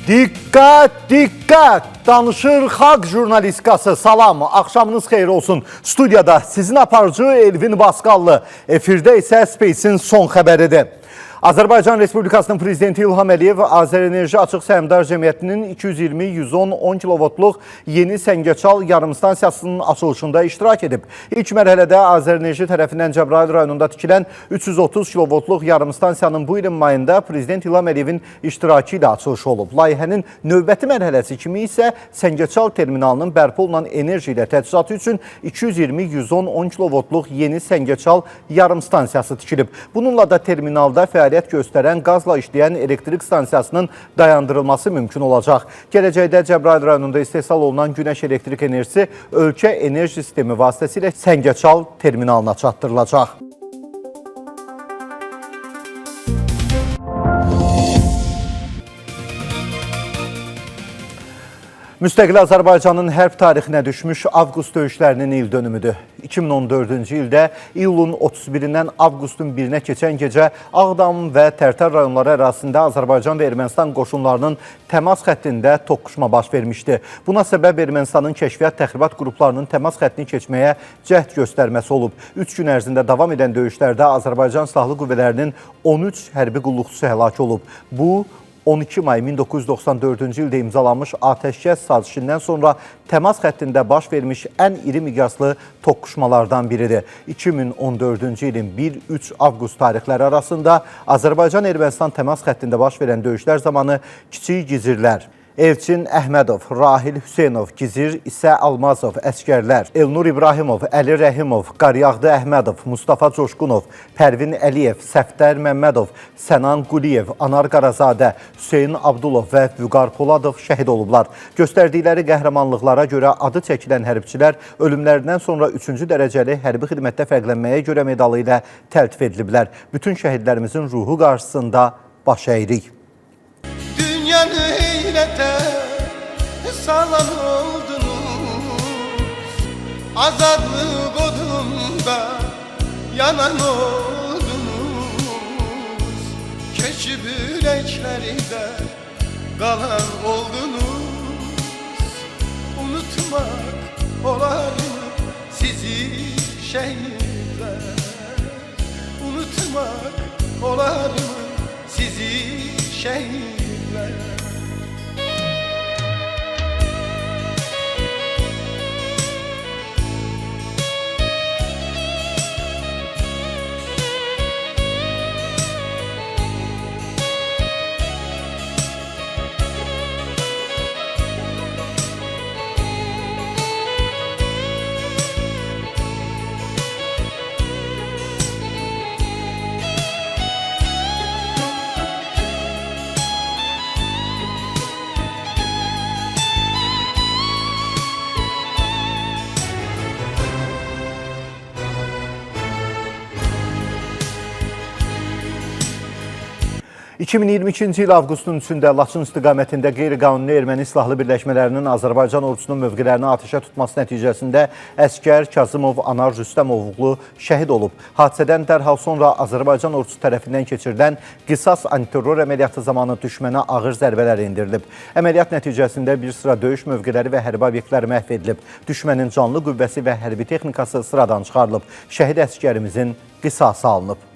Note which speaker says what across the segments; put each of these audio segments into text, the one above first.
Speaker 1: Dikkat, dikkat! Danışır Xalq jurnalistikası. Salam, axşamınız xeyir olsun. Studiyada sizin aparıcı Elvin Basqallı. Efirdə isə Space'in son xəbəridir. Azərbaycan Respublikasının Prezidenti İlham Əliyev Azərenerji Açıq Səhmdar Cəmiyyətinin 220-110-10 kilovoltluq yeni Səngəçal yarımstansiyasının açılışında iştirak edib. İlk mərhələdə Azərenerji tərəfindən Cəbrayıl rayonunda tikilən 330 kilovoltluq yarımstansiyanın bu ilin mayında Prezident İlham Əliyevin iştirakı ilə açılışı olub. Layihənin növbəti mərhələsi kimi isə Səngəçal terminalının bərpa olunan enerji ilə təchizatı üçün 220-110-10 kilovoltluq yeni Səngəçal yarımstansiyası tikilib. Bununla da terminalda fəaliyyət göstərən qazla işləyən elektrik stansiyasının dayandırılması mümkün olacaq. Gələcəkdə Cəbrayıl rayonunda istehsal olunan günəş elektrik enerjisi ölkə enerji sistemi vasitəsilə Səngəçal terminalına çatdırılacaq. Müstəqil Azərbaycanın hərb tarixinə düşmüş avqust döyüşlərinin il dönümüdür. 2014-cü ildə iyulun 31-dən avqustun 1-nə keçən gecə Ağdam və Tərtər rayonları ərazisində Azərbaycan və Ermənistan qoşunlarının təmas xəttində toqquşma baş vermişdi. Buna səbəb Ermənistanın kəşfiyyat təxribat qruplarının təmas xəttini keçməyə cəhd göstərməsi olub. 3 gün ərzində davam edən döyüşlərdə Azərbaycan Silahlı Qüvvələrinin 13 hərbi qulluqçusu həlak olub. Bu, 12 may 1994-cü ildə imzalanmış atəşkəs sazişindən sonra təmas xəttində baş vermiş ən iri miqyaslı toqquşmalardan biridir. 2014-cü ilin 1-3 avqust tarixləri arasında Azərbaycan-Ermənistan təmas xəttində baş verən döyüşlər zamanı Kiçik Gizirlər, Elçin Əhmədov, Rahil Hüseynov, Gizir İsə Almazov, əskərlər, Elnur İbrahimov, Əli Rəhimov, Qaryağdı Əhmədov, Mustafa Coşqunov, Pərvin Əliyev, Səftər Məmmədov, Sənan Quliyev, Anar Qarazadə, Hüseyin Abdulov və Vüqar Poladov şəhid olublar. Göstərdikləri qəhrəmanlıqlara görə adı çəkilən hərbçilər ölümlərindən sonra 3-cü dərəcəli hərbi xidmətdə fərqlənməyə görə medalı ilə təltif ediliblər. Bütün şəhidlərimizin ruhu qarşısında baş əyirik.
Speaker 2: Dünyanı heyrete salan oldunuz, azadlık odunda yanan oldunuz. Keçi yüreklerinde kalan oldunuz. Unutmak olar mı sizi şehitler? Unutmak olar mı sizi şehitler?
Speaker 1: 2022-ci il avqustun 3-də Laçın istiqamətində qeyri-qanuni erməni silahlı birləşmələrinin Azərbaycan ordusunun mövqelərini atəşə tutması nəticəsində əskər Kazımov Anar Rüstəmov oğlu şəhid olub. Hadisədən dərhal sonra Azərbaycan ordusu tərəfindən keçirilən qisas antiterror əməliyyatı zamanı düşmənə ağır zərbələr endirilib. Əməliyyat nəticəsində bir sıra döyüş mövqeləri və hərbi obyektlər məhv edilib. Düşmənin canlı qüvvəsi və hərbi texnikası sıradan çıxarılıb. Şəhid əskərimizin qisası alınıb.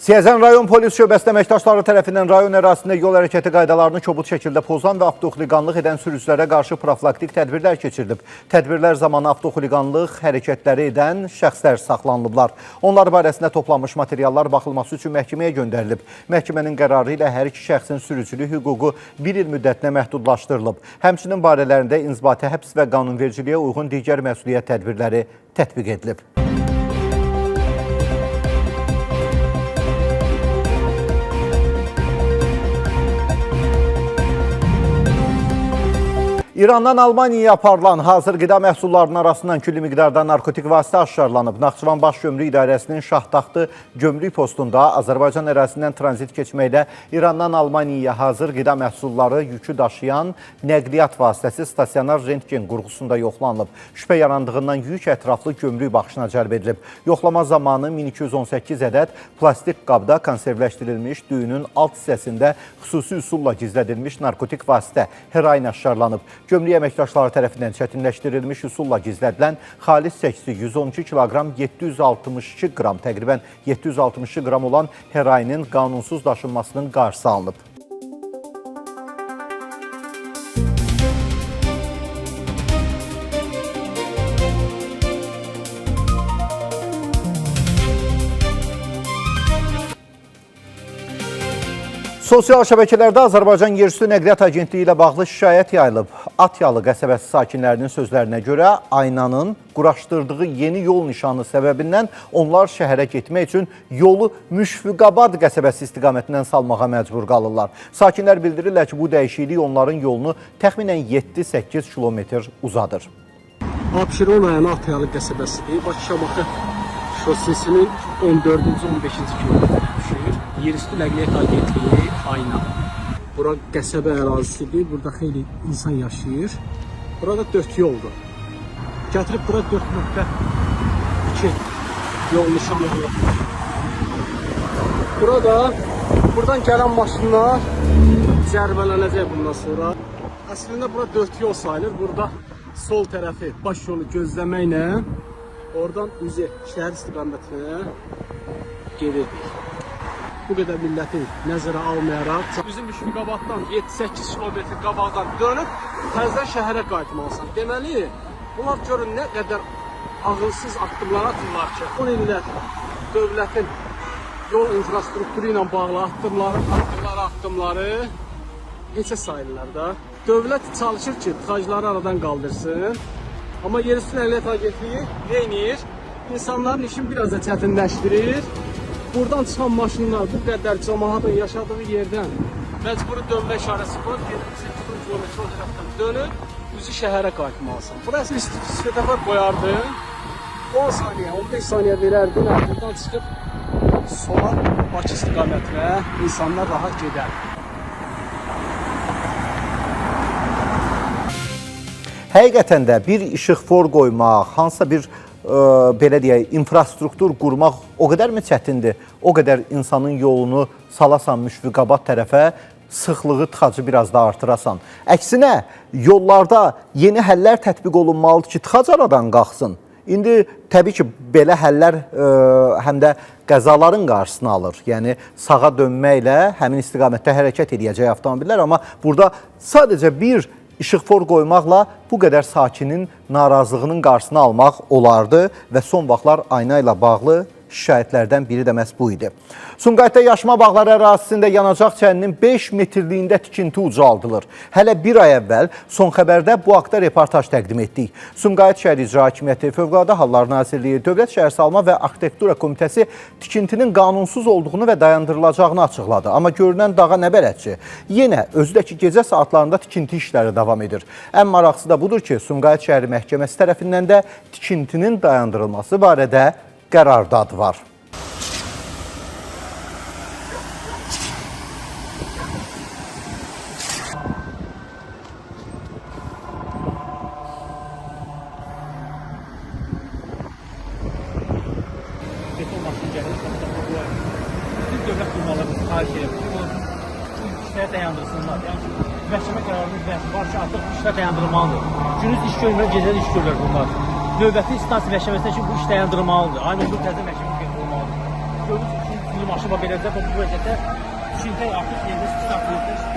Speaker 1: Siyəzən rayon polis şöbəsi əməkdaşları tərəfindən rayon ərazisində yol hərəkəti qaydalarını kobud şəkildə pozan və avtoxuliqanlıq edən sürücülərə qarşı profilaktik tədbirlər keçirilib. Tədbirlər zamanı avtoxuliqanlıq hərəkətləri edən şəxslər saxlanılıblar. Onlar barəsində toplanmış materiallar baxılması üçün məhkəməyə göndərilib. Məhkəmənin qərarı ilə hər iki şəxsin sürücülük hüququ 1 il müddətinə məhdudlaşdırılıb. Həmçinin barələrində inzibati həbs və qanunvericiliyə uyğun digər məsuliyyət tədbirləri tətbiq edilib. İrandan Almaniyaya aparılan hazır qida məhsullarının arasından külli miqdarda narkotik vasitə aşkarlanıb. Naxçıvan Baş Gömrük İdarəsinin Şahtaxtı gömrük postunda Azərbaycan ərazisindən tranzit keçməkdə İrandan Almaniyaya hazır qida məhsulları yükü daşıyan nəqliyyat vasitəsi stasionar rentgen qurğusunda yoxlanılıb. Şübhə yarandığından yük ətraflı gömrük baxışına cəlb edilib. Yoxlama zamanı 1218 ədəd plastik qabda konservləşdirilmiş düyünün alt hissəsində xüsusi üsulla gizlədilmiş narkotik vasitə heroin aşkarlanıb. Gömrük əməkdaşları tərəfindən çətinləşdirilmiş üsulla gizlədilən xalis çəkisi 112 kiloqram 762 qram, təqribən 762 qram olan heroinin qanunsuz daşınmasının qarşısı alınıb. Sosial şəbəkələrdə Azərbaycan Yerüstü Nəqliyyat Agentliyi ilə bağlı şikayət yayılıb. Atyalı qəsəbəsi sakinlərinin sözlərinə görə aynanın quraşdırdığı yeni yol nişanı səbəbindən onlar şəhərə getmək üçün yolu Müşfiqabad qəsəbəsi istiqamətindən salmağa məcbur qalırlar. Sakinlər bildirirlər ki, bu dəyişiklik onların yolunu təxminən 7-8 kilometr uzadır.
Speaker 3: Abşeron rayonu Atyalı qəsəbəsidir. Bakı-Şamaxı şosesinin 14-cü 15-ci kilometrə düşür. Yerüstü Nəqliyyat Agentliyi Ayna. Bura qəsəbə ərazisidir. Burada xeyli insan yaşayır. Burada 4 yoldur. Gətirib bura 4.2 yol nişanı yoxdur. Buradan gələn maşınlar cərbələnəcək bundan sonra. Əslində bura 4 yol sayılır. Burada sol tərəfi baş yolu gözləməklə oradan üzə şəhər istiqamətinə gedirdik. Bu qədər millətin nəzərə almayaraq bizim Müşfiqabaddan 7-8 kilometr qabaqdan dönüb təzədən şəhərə qayıtmalısan. Deməli, bunlar görün nə qədər ağılsız addımlar atırlar ki, 10 illər dövlətin yol infrastrukturu ilə bağlı addımları heçə sayılırlar da. Dövlət çalışır ki, tıxacları aradan qaldırsın. Amma Yerüstü Nəqliyyat Agentliyi nə edir? İnsanların işini biraz da çətinləşdirir. Buradan çıxan maşınlar bu qədər cəmaatın yaşadığı yerdən məcburi dönmə işarəsi qoyub 7-8 kilometr o tərəfdən dönüb üzü şəhərə qayıtmalısan. Burası svetofor qoyardı, 10 saniyə, 15 saniyə verərdi, buradan çıxıb sola Bakı istiqamətinə insanlar rahat gedər.
Speaker 1: Həqiqətən də bir işıqfor qoymaq, hansısa bir belə deyək, infrastruktur qurmaq o qədər mi çətindir? O qədər insanın yolunu salasan Müşfiqabad tərəfə, sıxlığı, tıxacı biraz da artırasan. Əksinə, yollarda yeni həllər tətbiq olunmalıdır ki, tıxac aradan qalxsın. İndi təbii ki, belə həllər həm də qəzaların qarşısını alır. Yəni, sağa dönməklə həmin istiqamətdə hərəkət edəcək avtomobillər, amma burada sadəcə bir işıqfor qoymaqla bu qədər sakinin narazılığının qarşısını almaq olardı və son vaxtlar ayna ilə bağlı şikayətlərdən biri də məhz bu idi. Sumqayıtda Yaşma Bağları ərazisində yanacaq çəninin 5 metrliyində tikinti ucaldılır. Hələ bir ay əvvəl Son Xəbərdə bu haqda reportaj təqdim etdik. Sumqayıt Şəhər İcra Hakimiyyəti, Fövqəladə Hallar Nazirliyi, Dövlət Şəhərsalma və Arxitektura Komitəsi tikintinin qanunsuz olduğunu və dayandırılacağını açıqladı. Amma görünən dağa nə bələdçi? Yenə özüdəki gecə saatlarında tikinti işləri davam edir. Ən maraqlısı da budur ki, Sumqayıt Şəhəri Məhkəməsi tərəfindən də tikintinin dayandırılması barədə qərardad var.
Speaker 4: Beton maşını gəlir, bütün dövlət qurumlarına xahiş edir ki, bu işləri dayandırsınlar. Yəni, məhkəmə qərarının var ki, artıq bu işlər dayandırılmalıdır. Gündüz iş görmür, gecədə iş görürlər bunlar. Növbəti instansiya məhkəməsində ki, bu iş dayandırılmalıdır. Aynı olur, təzə məhkəmə olmalıdır. Gördüyünüz kimi, maşın var, beləcə bu vəziyyətdə tikinti artıq yerdə çıxartılır.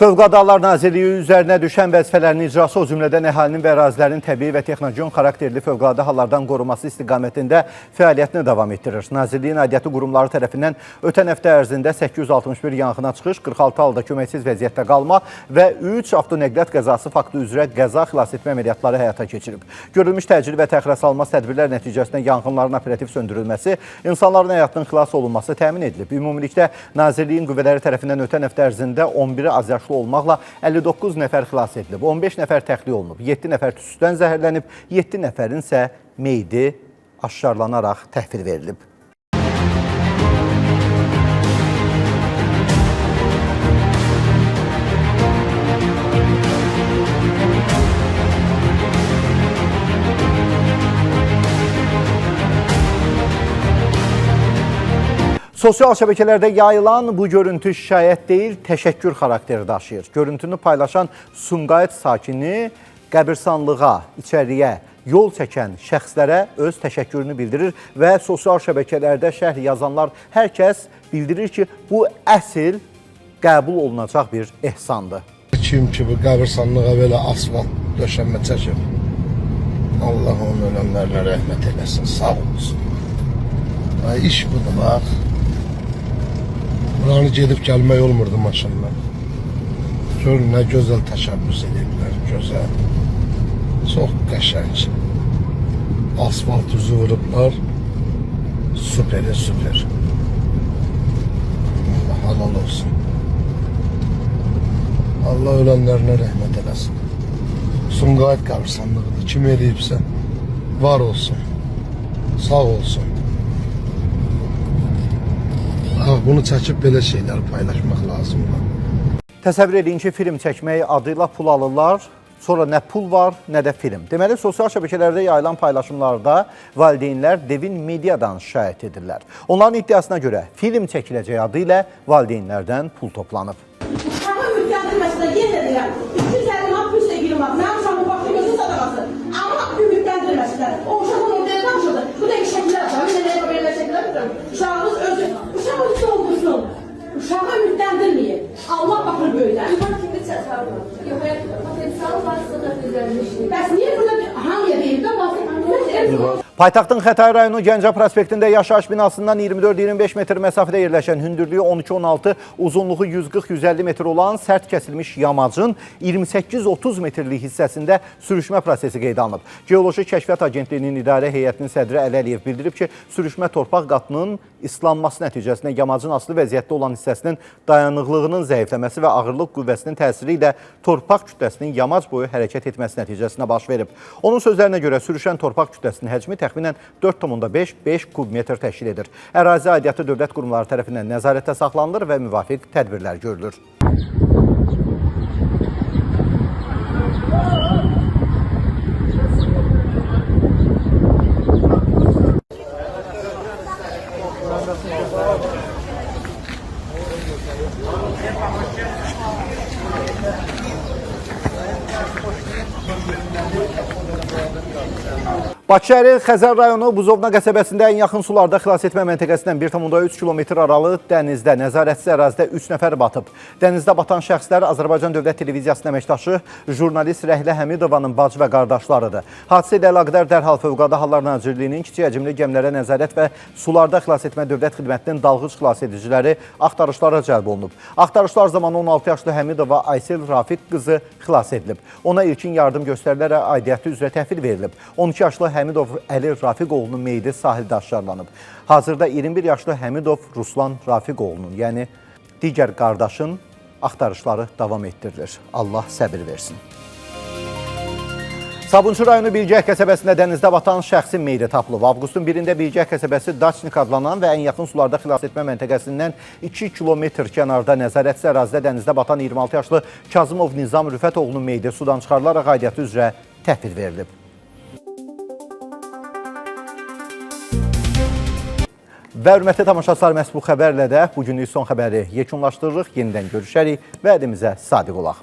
Speaker 1: Fövqəladə Hallar Nazirliyi üzərinə düşən vəzifələrin icrası, o cümlədən əhalinin və ərazilərin təbii və texnogen xarakterli fövqəladə hallardan qorunması istiqamətində fəaliyyətini davam etdirir. Nazirliyin aidiyyatı qurumları tərəfindən ötən həftə ərzində 861 yanğına çıxış, 46 halda köməksiz vəziyyətdə qalma və 3 avtonəqliyyat qəzası faktı üzrə qəza xilas etmə əməliyyatları həyata keçirib. Görülmüş təcili və təxirəsalınmaz tədbirlər nəticəsində yanğınların operativ söndürülməsi, insanların həyatının xilas olunması təmin edilib. Ümumilikdə Nazirliyin qüvvələri tərəfindən ötən həftə ərzində 11 azyaşlı təxli olmaqla 59 nəfər xilas edilib, 15 nəfər təxliyə olunub, 7 nəfər tüstüdən zəhərlənib, 7 nəfərin isə meyidi aşkarlanaraq təhvil verilib. Sosial şəbəkələrdə yayılan bu görüntü şikayət deyil, təşəkkür xarakteri daşıyır. Görüntünü paylaşan Sumqayıt sakini qəbirstanlığa, içəriyə yol çəkən şəxslərə öz təşəkkürünü bildirir və sosial şəbəkələrdə şərh yazanlar hər kəs bildirir ki, bu əsl qəbul olunacaq bir ehsandır.
Speaker 5: Kim ki bu qəbirstanlığa belə asfalt döşənmə çəkib, Allah onun ölənlərinə rəhmət eləsin, sağ olsun. İş budur, bax. Buranı gedib gəlmək olmurdu maşınla. Gör nə gözəl təşəbbüs ediblər, gözəl. Çox qəşəng. Asfalt üzü vurublar. Süperi, süper. Allah halal olsun. Allah ölənlərinə rəhmət eləsin. Sumqayıt qəbirstanlığıdır. Kim eləyibsə, var olsun. Sağ olsun. Bunu çəkib belə şeylər paylaşmaq lazımdır.
Speaker 1: Təsəvvür edin ki, film çəkmək adıyla pul alırlar, sonra nə pul var, nə də film. Deməli, sosial şəbəkələrdə yayılan paylaşımlarda valideynlər devin mediadan şikayət edirlər. Onların iddiasına görə film çəkiləcək adı ilə valideynlərdən pul toplanıb.
Speaker 6: Uşağın ümidləndirməsinə yenə deyirəm, 250 manat pul sevgilim var, mənim uşağımın baxdı gözün sadaqası. Amma ümidləndirməsinlər, o uşağın ortaya danışıldı, bu da şəkillər açar, bir də belə şəkillər tuturum. Uşağınız özü, uşağınız doldursun, uşağı ümidləndirməyin. Allah baxır böyüdən.
Speaker 7: İman kimi çəsarlı. Yox, potensial varsa da düzəlmişdir.
Speaker 6: Bəs niyə burada hamıya deyil də,
Speaker 1: Paytaxtın Xətai rayonu Gəncə prospektində yaşayış binasından 24-25 metr məsafədə yerləşən hündürlüyü 12-16, uzunluğu 140-150 metr olan sərt kəsilmiş yamacın 28-30 metrlik hissəsində sürüşmə prosesi qeydə alınıb. Geoloji Kəşfiyyat Agentliyinin idarə heyətinin sədri Əli Əliyev bildirib ki, sürüşmə torpaq qatının islanması nəticəsində yamacın asılı vəziyyətdə olan hissəsinin dayanıqlığının zəifləməsi və ağırlıq qüvvəsinin təsiri ilə torpaq kütləsinin yamac boyu hərəkət etməsi nəticəsində baş verib. Onun sözlərinə görə sürüşən torpaq kütləsinin həcmi təxminən 4,5 kub metr təşkil edir. Ərazi aidiyyatı dövlət qurumları tərəfindən nəzarətdə saxlanılır və müvafiq tədbirlər görülür. Bakı şəhəri Xəzər rayonu Buzovna qəsəbəsində ən yaxın sularda xilas etmə məntəqəsindən 1,3 kilometr aralı dənizdə, nəzarətsiz ərazidə 3 nəfər batıb. Dənizdə batan şəxslər Azərbaycan Dövlət Televiziyasının əməkdaşı jurnalist Rəhlə Həmidovanın bacı və qardaşlarıdır. Hadisə ilə əlaqədar dərhal Fövqəladə Hallar Nazirliyinin kiçik həcmli gəmilərə nəzarət və sularda xilas etmə dövlət xidmətinin dalğıc xilas ediciləri axtarışlara cəlb olunub. Axtarışlar zamanı 16 yaşlı Həmidova Aysel Rafiq qızı xilas edilib. Ona ilkin yardım göstərilərək aidiyyəti üzrə təhvil verilib. 12 yaşlı Həmidov Əli Rafiqoğlu'nun meyidi sahildə aşkarlanıb. Hazırda 21 yaşlı Həmidov Ruslan Rafiqoğlu'nun, yəni digər qardaşın axtarışları davam etdirilir. Allah səbir versin. Sabunçu rayonu Bilgəh qəsəbəsində dənizdə batan şəxsin meyidi tapılıb. Avqustun 1-də Bilgəh qəsəbəsi Daçnik adlanan və ən yaxın sularda xilas etmə məntəqəsindən 2 kilometr kənarda nəzarətsiz ərazidə dənizdə batan 26 yaşlı Kazımov Nizam Rüfətoğlu'nun meyidi sudan çıxarılaraq aidiyyəti üzrə təhvil verilib. Və hörmətli tamaşaçılar, məhz bu xəbərlə də bugünlük son xəbəri yekunlaşdırırıq. Yenidən görüşərik. Vədimizə sadiq olaq.